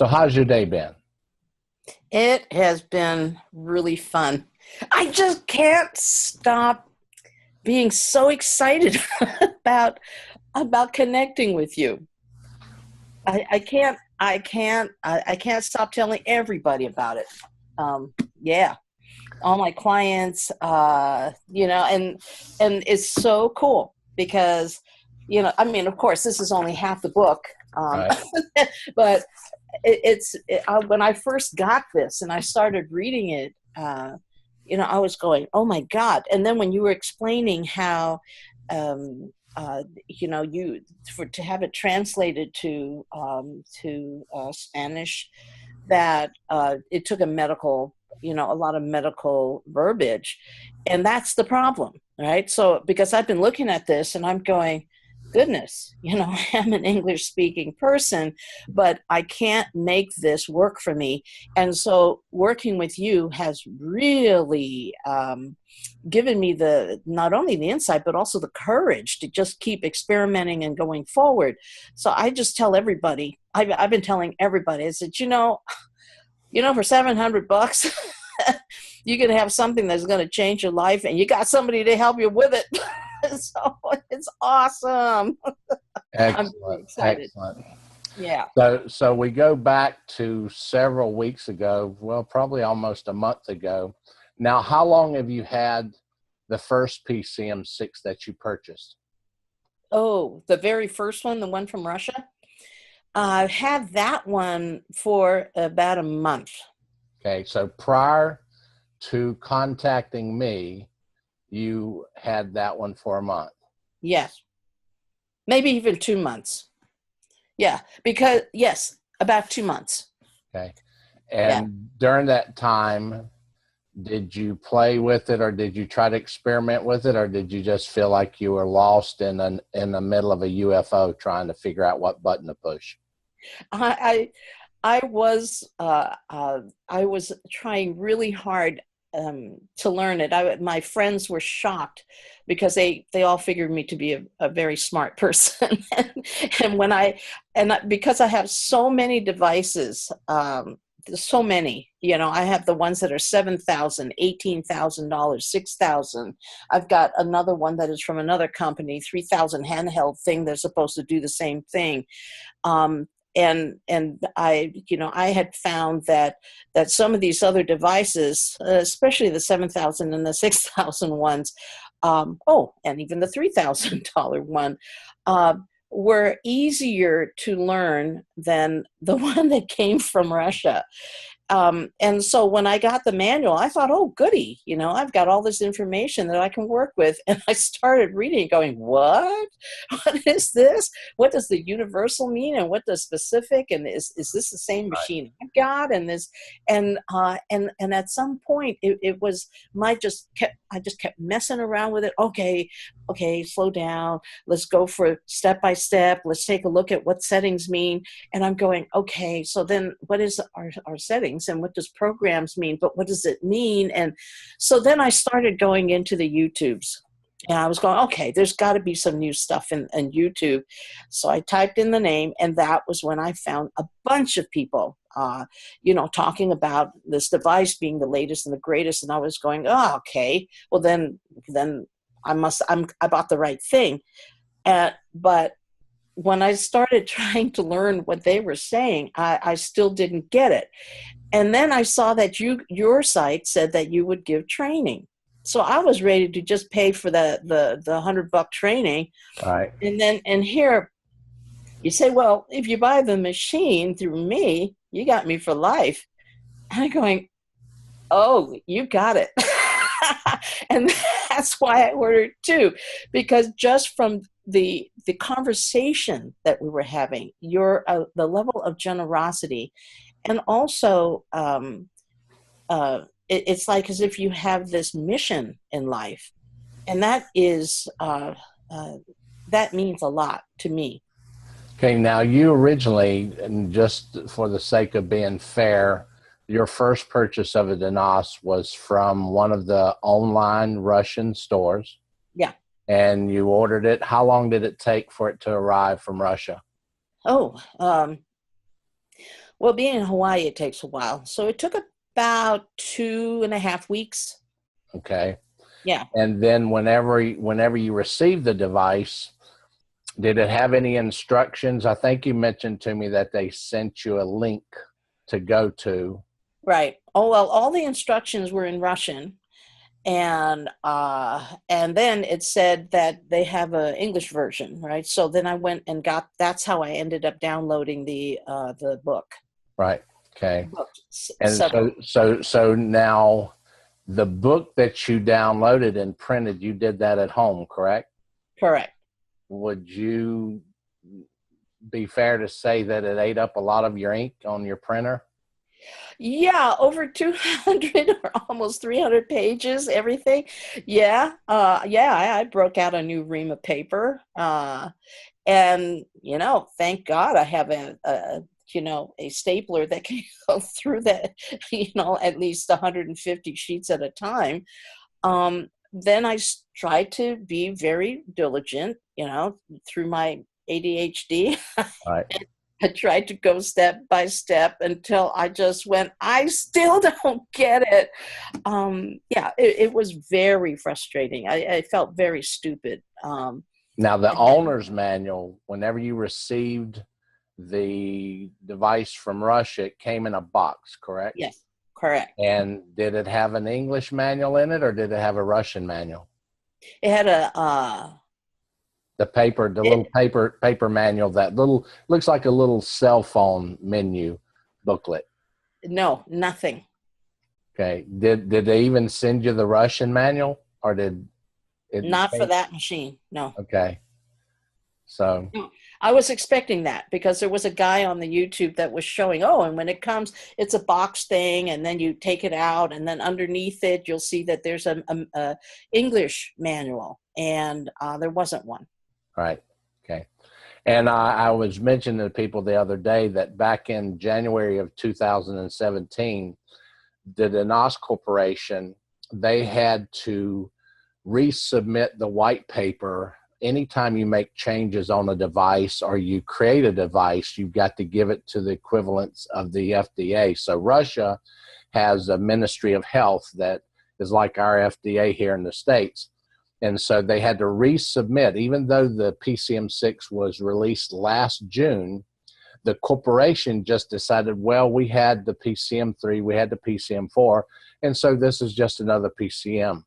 So how's your day been? It has been really fun. I just can't stop being so excited about about connecting with you. I can't stop telling everybody about it. Yeah, all my clients, and it's so cool because, I mean, of course, this is only half the book, Right. but when I first got this and I started reading it, I was going, oh my God. And then when you were explaining how, to have it translated to Spanish, that it took a lot of medical verbiage. And that's the problem, right? So, because I've been looking at this and I'm going, goodness, I'm an English speaking person, but I can't make this work for me. And so working with you has really given me not only the insight, but also the courage to just keep experimenting and going forward. So I just tell everybody, I've been telling everybody, I said, for $700, you can have something that's going to change your life, and you got somebody to help you with it. So it's awesome. I'm really Excellent. excited. Excellent. Yeah. So we go back to several weeks ago, well, probably almost a month ago. Now, how long have you had the first PCM6 that you purchased? Oh, the very first one, the one from Russia. I've had that one for about a month. Okay, so prior to contacting me, you had that one for a month. Yes. Maybe even 2 months. Yeah. Because, yes, about 2 months. Okay. Yeah. And during that time, did you play with it, or did you try to experiment with it, or did you just feel like you were lost in the middle of a UFO trying to figure out what button to push? I I was I was trying really hard to learn it. My friends were shocked because they all figured me to be a very smart person, and because I have so many devices, so many. I have the ones that are $7,000, $18,000, 6,000. I've got another one that is from another company, 3,000 handheld thing. They're supposed to do the same thing. Um, and I had found that some of these other devices, especially the 7,000 and the 6,000 ones, and even the $3,000 one, uh, were easier to learn than the one that came from Russia. And so when I got the manual, I thought, oh, goody, I've got all this information that I can work with. And I started reading it going, what? What is this? What does the universal mean? And what does specific? And is this the same machine I've got? And this, and at some point it was I just kept messing around with it. Okay, slow down. Let's go for step by step. Let's take a look at what settings mean. And I'm going, okay, so then what is our settings, and what does programs mean? But what does it mean? And so then I started going into the YouTubes. And I was going, okay, there's got to be some new stuff in YouTube. So I typed in the name, and that was when I found a bunch of people, talking about this device being the latest and the greatest. And I was going, oh, okay, well then I bought the right thing. But when I started trying to learn what they were saying, I still didn't get it. And then I saw that your site said that you would give training. So I was ready to just pay for the $100 training. Right. And here you say, well, if you buy the machine through me, you got me for life. And I'm going, oh, you got it. And that's why I ordered two, because just from the conversation that we were having, the level of generosity, and also it's like as if you have this mission in life, and that means a lot to me. Okay, now you originally, and just for the sake of being fair, your first purchase of a Denas was from one of the online Russian stores. Yeah. And you ordered it. How long did it take for it to arrive from Russia? Oh, Well, being in Hawaii, it takes a while. So it took about 2.5 weeks. Okay. Yeah. And then whenever you receive the device, did it have any instructions? I think you mentioned to me that they sent you a link to go to. Right. Oh, well, all the instructions were in Russian. And then it said that they have an English version, right? So then I went and that's how I ended up downloading the book. Right. Okay. And Several. so now the book that you downloaded and printed, you did that at home, correct? Correct. Would you be fair to say that it ate up a lot of your ink on your printer? Yeah, over 200 or almost 300 pages, everything. Yeah. Yeah, I broke out a new ream of paper. And, thank God I have a stapler that can go through that, at least 150 sheets at a time. Then tried to be very diligent, through my ADHD. Right. I tried to go step by step until I just went, I still don't get it. Yeah, it was very frustrating. I felt very stupid. Now, the owner's manual, whenever you received the device from Russia, it came in a box, correct? Yes, correct. And did it have an English manual in it, or did it have a Russian manual? It had The little paper manual, that little looks like a little cell phone menu booklet. no, nothing. Okay. Did they even send you the Russian manual, or did it? Not for that machine. No. Okay. So No. I was expecting that because there was a guy on the YouTube that was showing, oh, and when it comes, it's a box thing, and then you take it out, and then underneath it, you'll see that there's a English manual, and there wasn't one. right. Okay. And I was mentioning to people the other day that back in January of 2017, the Denas Corporation, they had to resubmit the white paper. Anytime you make changes on a device or you create a device, you've got to give it to the equivalents of the FDA. So Russia has a Ministry of Health that is like our FDA here in the States. And so they had to resubmit, even though the PCM6 was released last June, the corporation just decided, well, we had the PCM3, we had the PCM4, and so this is just another PCM.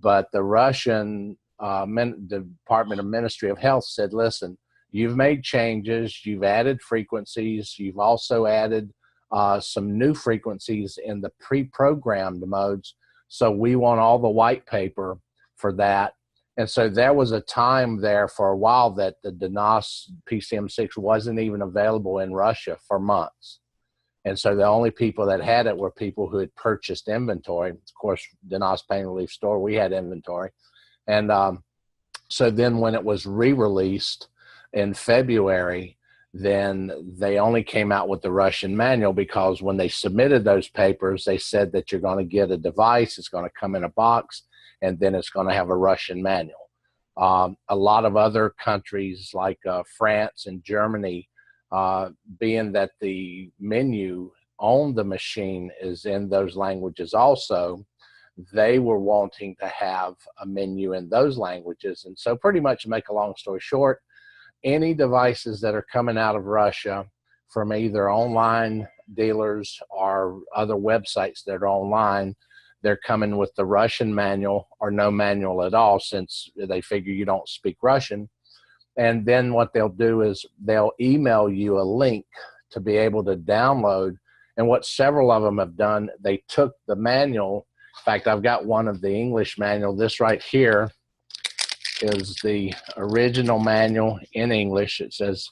But the Russian the Department of Ministry of Health said, listen, you've made changes, you've added frequencies, you've also added some new frequencies in the pre-programmed modes, so we want all the white paper for that. And so there was a time there for a while that the Denas PCM6 wasn't even available in Russia for months. And so the only people that had it were people who had purchased inventory. Of course, Denas Pain Relief Store, we had inventory. And so then when it was re-released in February, then they only came out with the Russian manual, because when they submitted those papers, they said that you're going to get a device, it's going to come in a box, and then it's going to have a Russian manual. A lot of other countries like France and Germany, being that the menu on the machine is in those languages also, they were wanting to have a menu in those languages. And so pretty much, to make a long story short, any devices that are coming out of Russia from either online dealers or other websites that are online, they're coming with the Russian manual or no manual at all, since they figure you don't speak Russian. And then what they'll do is they'll email you a link to be able to download. And what several of them have done, they took the manual. In fact, I've got one of the English manual. This right here is the original manual in English. It says,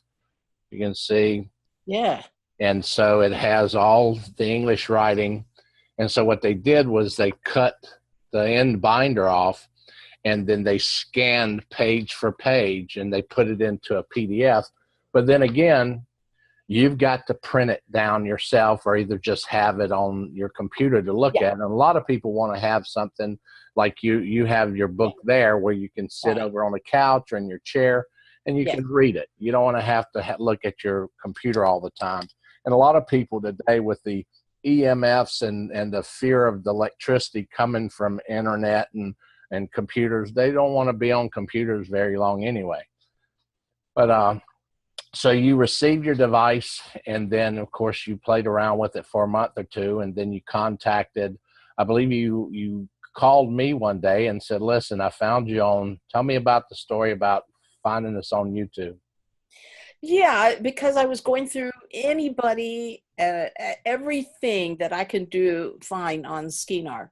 you can see. Yeah. And so it has all the English writing. And so what they did was they cut the end binder off, and then they scanned page for page, and they put it into a PDF. But then again, you've got to print it down yourself, or either just have it on your computer to look at. And a lot of people want to have something like you have your book there where you can sit over on a couch or in your chair and you can read it. You don't want to have to look at your computer all the time. And a lot of people today with the EMFs and the fear of the electricity coming from internet and computers, they don't want to be on computers very long anyway. But so you received your device, and then of course you played around with it for a month or two, and then you contacted, I believe you called me one day and said, listen, I found you on, tell me about the story about finding us on YouTube. Yeah, because I was going through everything that I can find on Skinar,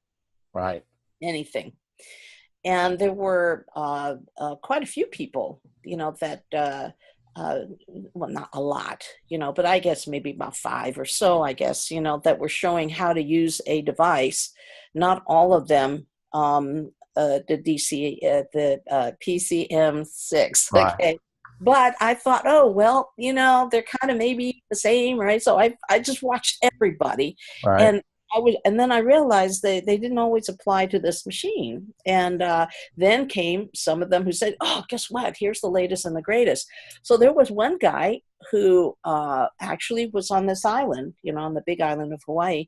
Right. anything. And there were quite a few people, that, well, not a lot, but I guess maybe about 5 or so, I guess, that were showing how to use a device. Not all of them, the PCM6, Right. okay. But I thought, oh, well, they're kind of maybe the same, right? So I just watched everybody. Right. And and then I realized they didn't always apply to this machine. And then came some of them who said, oh, guess what? Here's the latest and the greatest. So there was one guy who actually was on this island, on the big island of Hawaii.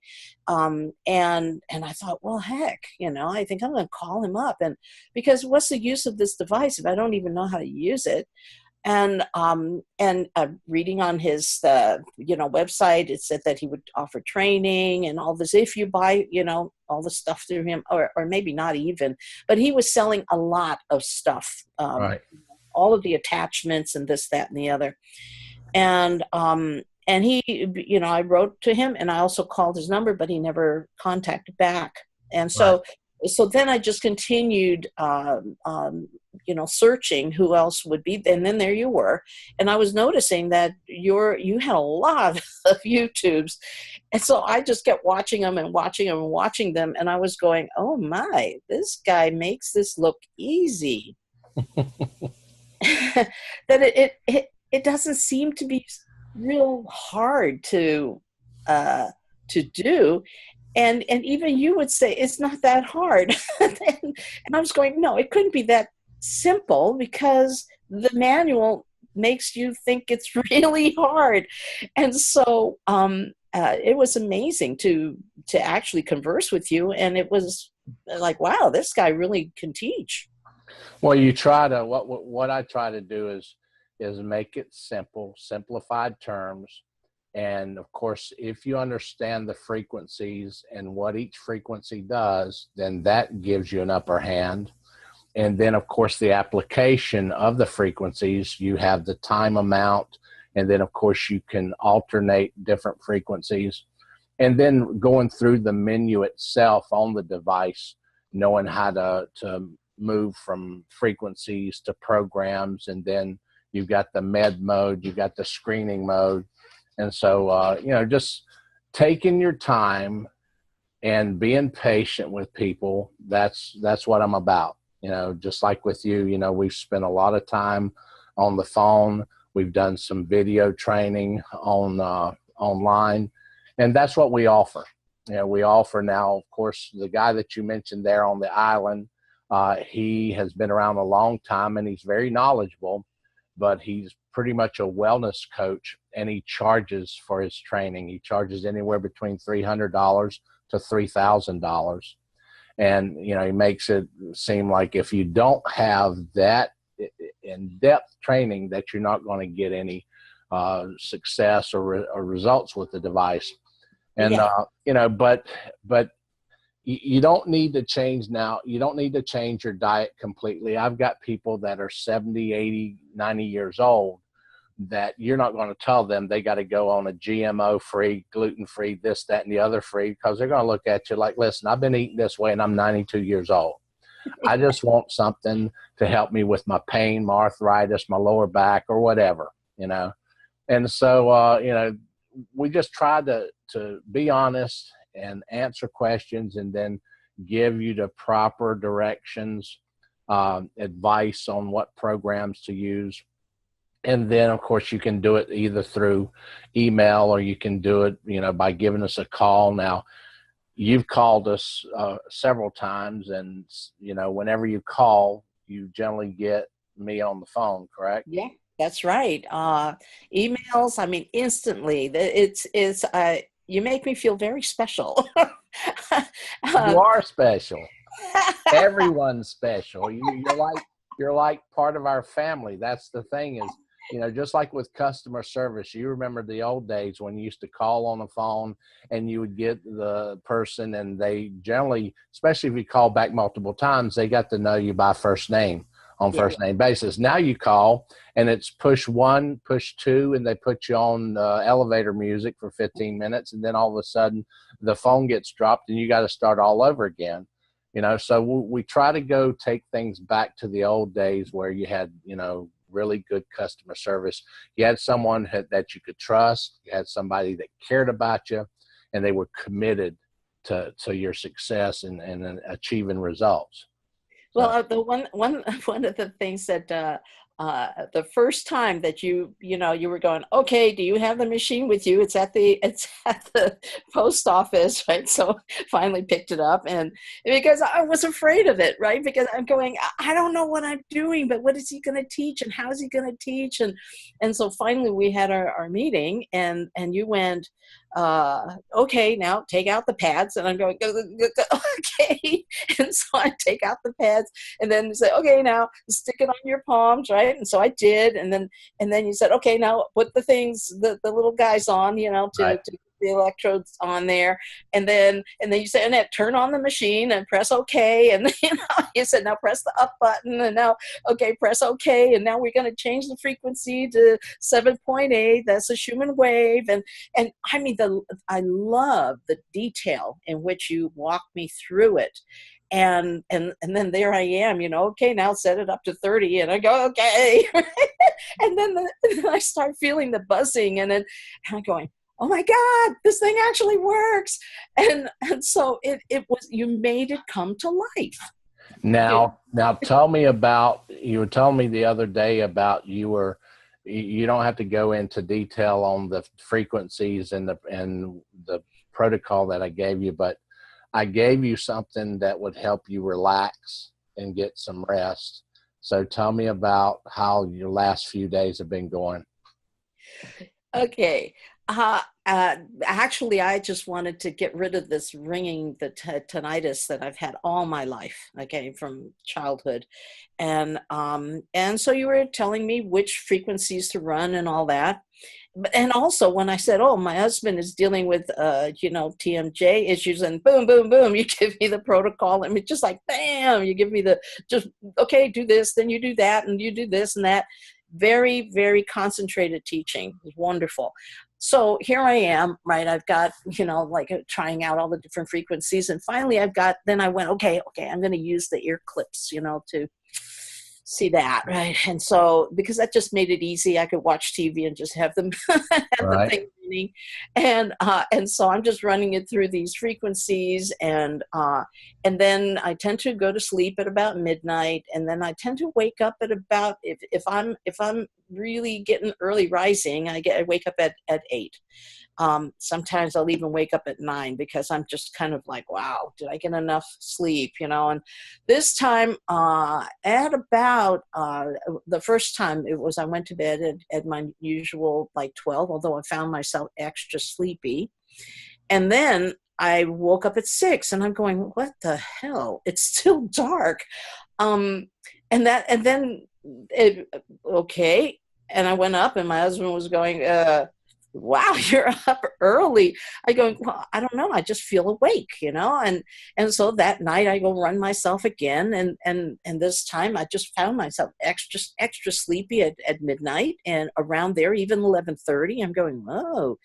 And I thought, well, heck, I think I'm going to call him up. And because what's the use of this device if I don't even know how to use it? And reading on his website, it said that he would offer training and all this if you buy all the stuff through him, or maybe not even, but he was selling a lot of stuff, Right. all of the attachments and this, that, and the other. And he, I wrote to him, and I also called his number, but he never contacted back. And so Right. so then I just continued, searching who else would be. And then there you were. And I was noticing that you had a lot of YouTubes. And so I just kept watching them and watching them and watching them. And I was going, oh my, this guy makes this look easy. That it doesn't seem to be real hard to do. And even you would say it's not that hard. And I was going, no, it couldn't be that simple, because the manual makes you think it's really hard. And so it was amazing to actually converse with you. And it was like, wow, this guy really can teach. Well, you try to, what I try to do is make it simple, simplified terms. And of course, if you understand the frequencies and what each frequency does, then that gives you an upper hand. And then of course, the application of the frequencies, you have the time amount. And then of course, you can alternate different frequencies. And then going through the menu itself on the device, knowing how to move from frequencies to programs. And then you've got the med mode, you've got the screening mode. And so, just taking your time and being patient with people, that's what I'm about. Just like with you, we've spent a lot of time on the phone. We've done some video training online, and that's what we offer. We offer now, of course, the guy that you mentioned there on the island, he has been around a long time and he's very knowledgeable, but he's pretty much a wellness coach, and he charges for his training. He charges anywhere between $300 to $3,000. And, he makes it seem like if you don't have that in-depth training, that you're not going to get any success or results with the device. And, Yeah. But you don't need to change now. You don't need to change your diet completely. I've got people that are 70, 80, 90 years old that you're not going to tell them they got to go on a GMO free, gluten free, this, that, and the other free, because they're going to look at you like, listen, I've been eating this way and I'm 92 years old. I just want something to help me with my pain, my arthritis, my lower back, or whatever, And so, we just try to be honest and answer questions, and then give you the proper directions, advice on what programs to use. And then, of course, you can do it either through email, or you can do it, by giving us a call. Now, you've called us several times, and, whenever you call, you generally get me on the phone, correct? Yeah, That's right. Emails, I mean, instantly. You make me feel very special. You um, are special. Everyone's special. You're like part of our family. That's the thing is, just like with customer service, you remember the old days when you used to call on the phone and you would get the person, and they generally, especially if you call back multiple times, they got to know you by first name on yeah. first name basis. Now you call and it's push one, push two, and they put you on elevator music for 15 minutes. And then all of a sudden the phone gets dropped and you got to start all over again. So we try to go take things back to the old days where you had, really good customer service. You had someone that you could trust. You had somebody that cared about you, and they were committed to your success and achieving results. Well, So, one of the things that the first time that you were going, okay, do you have the machine with you? It's at the post office, right? So finally picked it up, and because I was afraid of it, right? Because I'm going, I don't know what I'm doing, but what is he going to teach, and how is he going to teach? And so finally we had our meeting, and you went, okay, now take out the pads. And I'm going, okay. And so I take out the pads, and then say, okay, now stick it on your palms, right? And so I did. And then you said, okay, now put the little guys on, right. to the electrodes on there. And then you said, and then turn on the machine and press okay. And then, you said, now press the up button, and now, okay, press okay. And now we're going to change the frequency to 7.8. That's a Schumann wave. And I mean, I love the detail in which you walk me through it. And then there I am, okay, now set it up to 30, and I go, okay. And then I start feeling the buzzing, and I'm going, oh my God, this thing actually works. And so it was, you made it come to life. Now tell me about, you were telling me the other day about you don't have to go into detail on the frequencies and the protocol that I gave you, but I gave you something that would help you relax and get some rest. So tell me about how your last few days have been going. Okay. Actually, I just wanted to get rid of this ringing, the tinnitus that I've had all my life, okay, from childhood. And so you were telling me which frequencies to run and all that. And also when I said, oh, my husband is dealing with, TMJ issues, and boom, boom, boom, you give me the protocol. I mean, just like, bam, you give me okay, do this, then you do that, and you do this and that. Very, very concentrated teaching. It was wonderful. So here I am, right? I've got, trying out all the different frequencies. And finally then I went, okay, I'm going to use the ear clips, to see that, right? And so, because that just made it easy, I could watch TV and just have them have the Right. thing running. And so I'm just running it through these frequencies, and then I tend to go to sleep at about midnight, and then I tend to wake up at about, if I'm really getting early rising, I wake up at 8. Sometimes I'll even wake up at 9 because I'm just kind of like, wow, did I get enough sleep? And this time, at about the first time I went to bed at my usual like 12, although I found myself extra sleepy. And then I woke up at 6, and I'm going, what the hell? It's still dark. And then okay. And I went up, and my husband was going, wow, you're up early. I go, well, I don't know. I just feel awake, and so that night I go run myself again. And this time I just found myself extra sleepy at midnight, and around there, even 11:30, I'm going, whoa,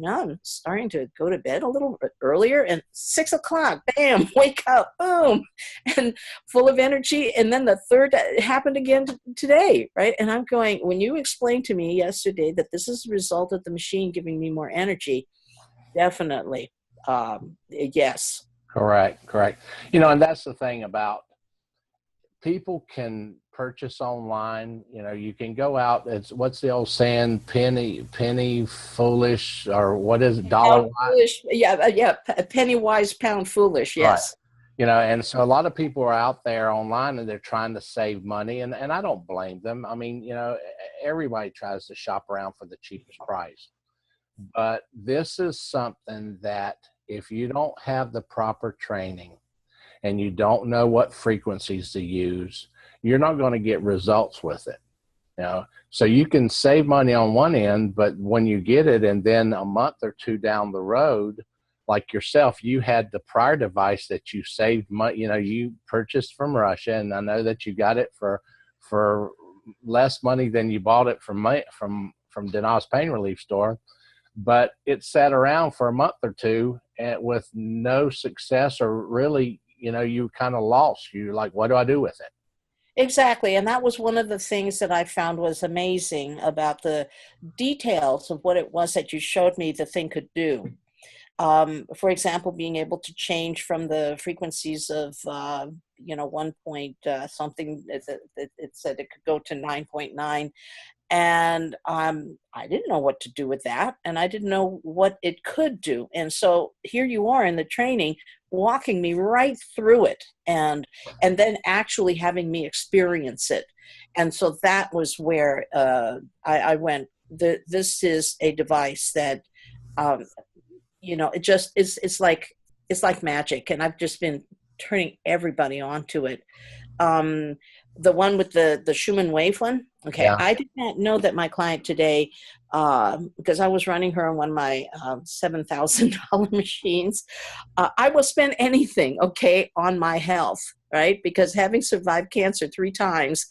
I'm starting to go to bed a little bit earlier. And 6 o'clock, bam, wake up, boom, and full of energy. And then the third happened again today, right? And I'm going, when you explained to me yesterday that this is a result of the machine giving me more energy, definitely, yes. Correct. And that's the thing about, people can purchase online. You can go out. What's the old saying? Penny foolish, or what is it? Dollar Pound wise. foolish, yeah, penny wise, pound foolish, Right. yes. And so a lot of people are out there online and they're trying to save money, and I don't blame them. I mean, everybody tries to shop around for the cheapest price. But this is something that if you don't have the proper training and you don't know what frequencies to use, you're not going to get results with it. So you can save money on one end, but when you get it and then a month or two down the road, like yourself, you had the prior device that you saved money, you purchased from Russia, and I know that you got it for less money than you bought it from Denas Pain Relief Store, but it sat around for a month or two and with no success, or really, you kind of lost. You're like, what do I do with it? Exactly. And that was one of the things that I found was amazing about the details of what it was that you showed me the thing could do. For example, being able to change from the frequencies of, 1 point something, it said it could go to 9.9. And I didn't know what to do with that, and I didn't know what it could do. And so here you are in the training, walking me right through it, and then actually having me experience it. And so that was where I went. This is a device that, it just is. It's like magic, and I've just been turning everybody onto it. The one with the Schumann wave one. Okay, Yeah. I did not know that my client today, because I was running her on one of my $7,000 machines. I will spend anything, okay, on my health, right? Because having survived cancer 3 times,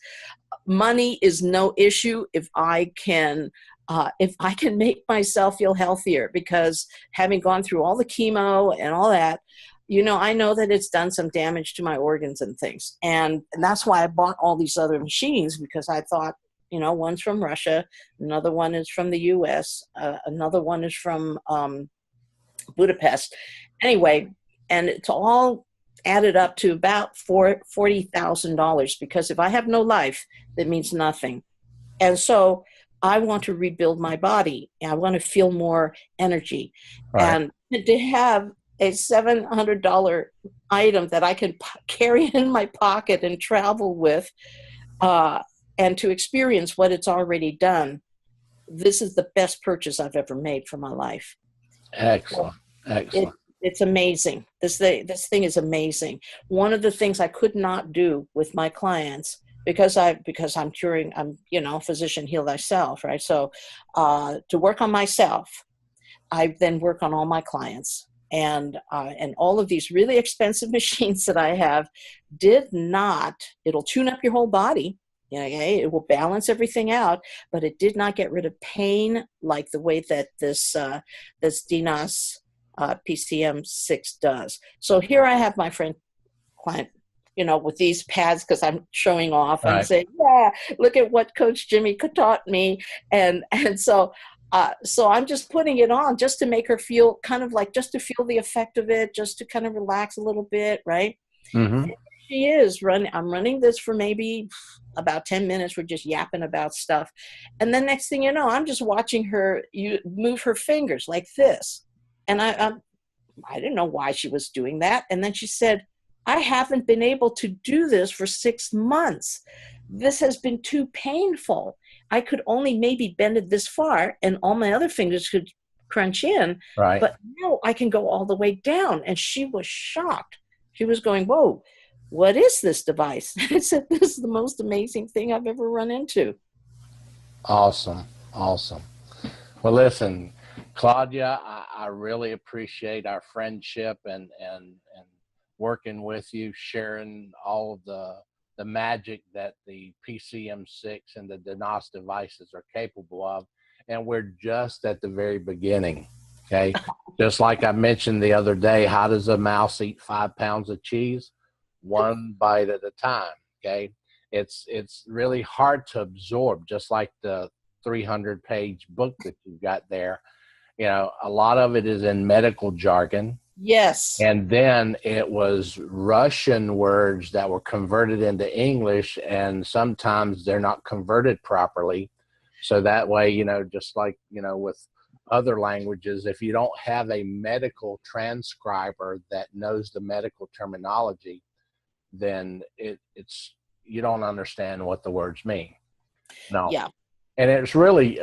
money is no issue if I can make myself feel healthier. Because having gone through all the chemo and all that, I know that it's done some damage to my organs and things. And that's why I bought all these other machines, because I thought, one's from Russia, another one is from the US, another one is from Budapest. Anyway, and it's all added up to about $40,000, because if I have no life, that means nothing. And so I want to rebuild my body. I want to feel more energy. Right. And to have a $700 item that I can carry in my pocket and travel with, and to experience what it's already done, this is the best purchase I've ever made for my life. Excellent. Excellent. It's amazing. This thing is amazing. One of the things I could not do with my clients, because I'm curing, physician heal thyself, right? So to work on myself, I then work on all my clients. And all of these really expensive machines that I have it'll tune up your whole body. It will balance everything out, but it did not get rid of pain like the way that this Denas PCM 6 does. So here I have my friend client, with these pads, because I'm showing off. Right. I'm saying, yeah, look at what Coach Jimmy taught me. And so I'm just putting it on just to make her feel just to feel the effect of it, just to kind of relax a little bit, right? Mm-hmm. She is running. I'm running this for maybe about 10 minutes. We're just yapping about stuff. And then next thing you know, I'm just watching her move her fingers like this. And I didn't know why she was doing that. And then she said, I haven't been able to do this for 6 months. This has been too painful. I could only maybe bend it this far and all my other fingers could crunch in. Right. But now I can go all the way down. And she was shocked. She was going, whoa, what is this device? I said, this is the most amazing thing I've ever run into. Awesome. Awesome. Well, listen, Claudia, I really appreciate our friendship and working with you, sharing all of the magic that the PCM6 and the Denas devices are capable of. And we're just at the very beginning. Okay. Just like I mentioned the other day, how does a mouse eat 5 pounds of cheese? 1 bite at a time. Okay. It's really hard to absorb, just like the 300-page book that you've got there. A lot of it is in medical jargon. Yes. And then it was Russian words that were converted into English, and sometimes they're not converted properly. So that way, just like, with other languages, if you don't have a medical transcriber that knows the medical terminology, then it's you don't understand what the words mean. No. Yeah. And it's really,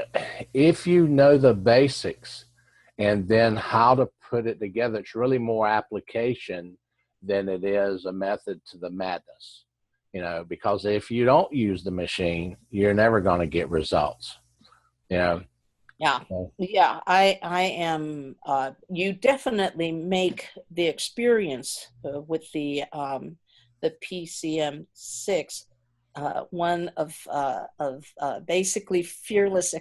if you know the basics and then how to put it together, it's really more application than it is a method to the madness, because if you don't use the machine, you're never going to get results, Yeah. So, Yeah. I am, you definitely make the experience with the PCM6 one of basically fearless,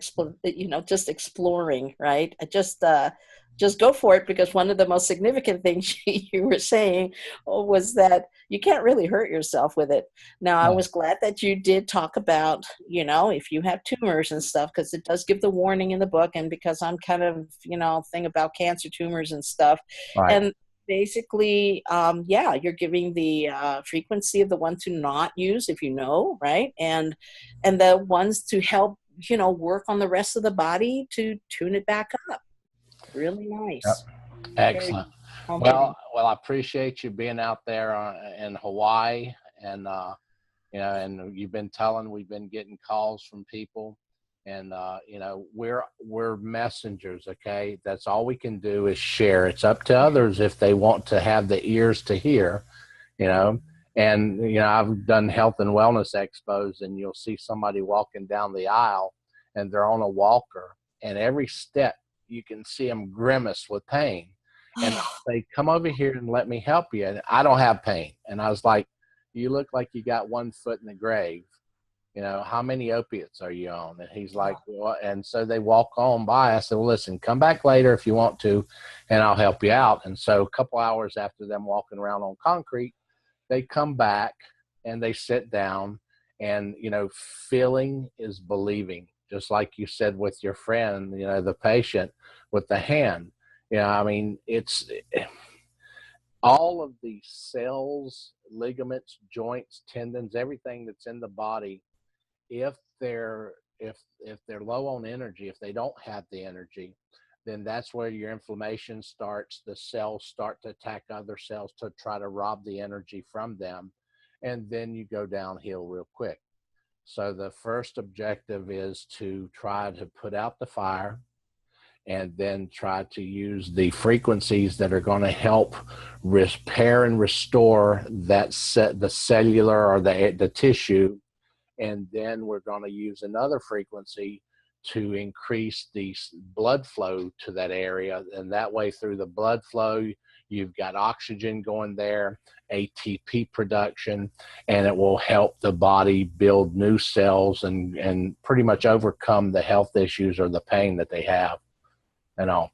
just exploring, right? Just go for it, because one of the most significant things you were saying was that you can't really hurt yourself with it. Now, I no. was glad that you did talk about, if you have tumors and stuff, because it does give the warning in the book, and because I'm kind of, thing about cancer tumors and stuff. Right. And basically, yeah, you're giving the frequency of the one to not use, if right, and the ones to help work on the rest of the body to tune it back up. Really Yep. nice. Very Excellent. comforting. Well, I appreciate you being out there in Hawaii, and and you've been telling, we've been getting calls from people, and we're messengers. Okay, that's all we can do is share. It's up to others if they want to have the ears to hear. And I've done health and wellness expos, and you'll see somebody walking down the aisle, and they're on a walker, and every step you can see them grimace with pain. And I'll say, come over here and let me help you. And I don't have pain. And I was like, you look like you got one foot in the grave. How many opiates are you on? And he's like, well, and so they walk on by. I said, well, listen, come back later if you want to, and I'll help you out. And so a couple hours after them walking around on concrete, they come back and they sit down, and, feeling is believing, just like you said with your friend, the patient with the hand. I mean, it's all of the cells, ligaments, joints, tendons, everything that's in the body. If they're low on energy, if they don't have the energy, then that's where your inflammation starts. The cells start to attack other cells to try to rob the energy from them, and then you go downhill real quick. So the first objective is to try to put out the fire, and then try to use the frequencies that are going to help repair and restore the cellular or the tissue. And then we're going to use another frequency to increase the blood flow to that area. And that way, through the blood flow, you've got oxygen going there, ATP production, and it will help the body build new cells and pretty much overcome the health issues or the pain that they have. Well,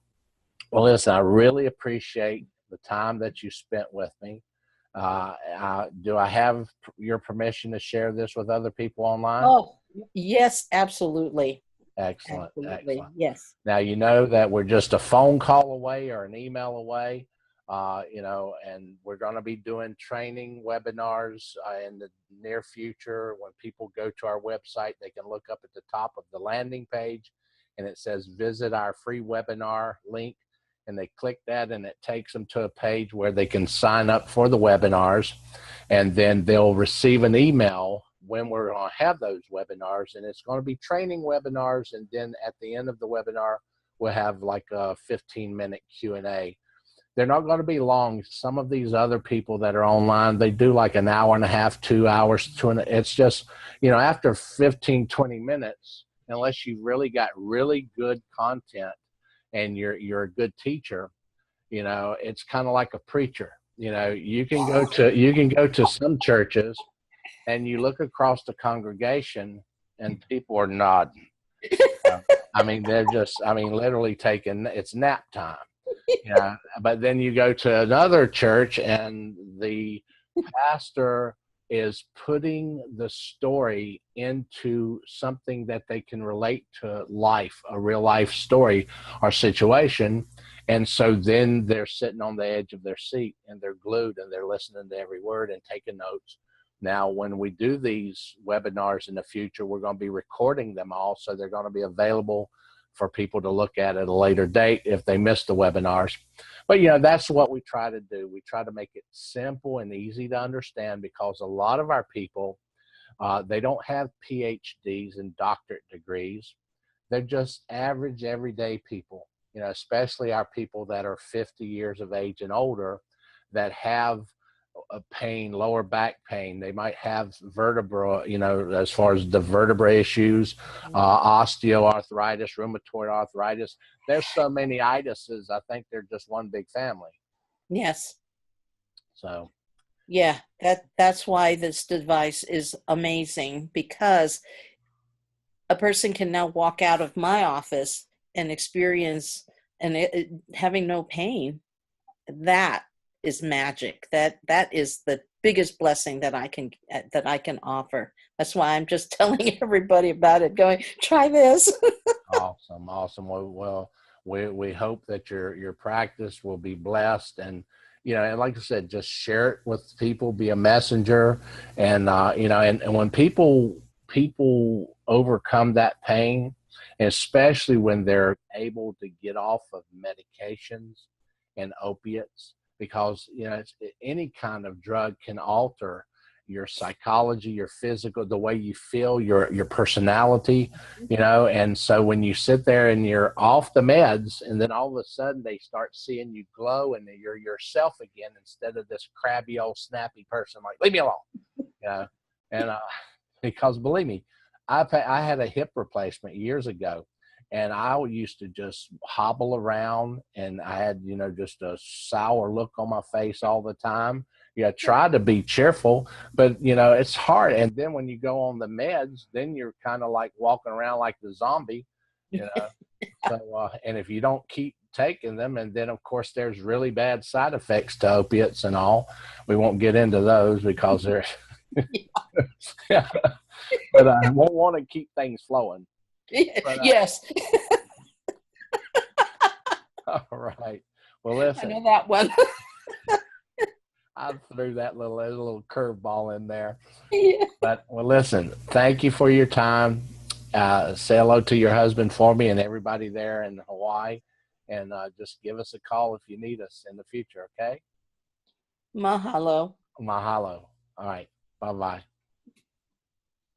listen, I really appreciate the time that you spent with me. Do I have your permission to share this with other people online? Oh, yes, absolutely. Excellent. Absolutely. Excellent. Yes. Now, you know that we're just a phone call away or an email away, and we're going to be doing training webinars in the near future. When people go to our website, they can look up at the top of the landing page, and it says visit our free webinar link, and they click that, and it takes them to a page where they can sign up for the webinars, and then they'll receive an email when we're going to have those webinars, and it's going to be training webinars. And then at the end of the webinar, we'll have like a 15-minute Q&A. They're not going to be long. Some of these other people that are online, they do like an hour and a half, 2 hours. It's just, after 15, 20 minutes, unless you've really got really good content and you're a good teacher, it's kind of like a preacher. You can go to some churches, and you look across the congregation and people are nodding. They're just, literally it's nap time. But then you go to another church, and the pastor is putting the story into something that they can relate to life, a real life story or situation. And so then they're sitting on the edge of their seat, and they're glued, and they're listening to every word and taking notes. Now, when we do these webinars in the future, we're going to be recording them all, so they're going to be available for people to look at a later date if they missed the webinars. But, that's what we try to do. We try to make it simple and easy to understand, because a lot of our people, they don't have PhDs and doctorate degrees. They're just average, everyday people, especially our people that are 50 years of age and older that have a pain, lower back pain. They might have vertebra, as far as the vertebra issues, osteoarthritis, rheumatoid arthritis. There's so many itises. I think they're just one big family. Yes. So. Yeah, that's why this device is amazing, because a person can now walk out of my office and experience having no pain. That is magic. That is the biggest blessing that I can offer. That's why I'm just telling everybody about it, going, try this. Awesome. Well, we hope that your practice will be blessed, and and like I said, just share it with people, be a messenger, and and when people overcome that pain, especially when they're able to get off of medications and opiates, because any kind of drug can alter your psychology, your physical, the way you feel, your personality, and so when you sit there and you're off the meds, and then all of a sudden they start seeing you glow and you're yourself again, instead of this crabby old snappy person, like, leave me alone, and because believe me, I had a hip replacement years ago, and I used to just hobble around, and I had, just a sour look on my face all the time. Try to be cheerful, but, it's hard. And then when you go on the meds, then you're kind of like walking around like the zombie, So, and if you don't keep taking them, and then of course there's really bad side effects to opiates and all. We won't get into those because they're, but I won't want to keep things flowing. But, yes. All right. Well, listen. I know that one. I threw that little curveball in there. Yeah. But, well, listen, thank you for your time. Say hello to your husband for me and everybody there in Hawaii. And just give us a call if you need us in the future, okay? Mahalo. Mahalo. All right. Bye-bye.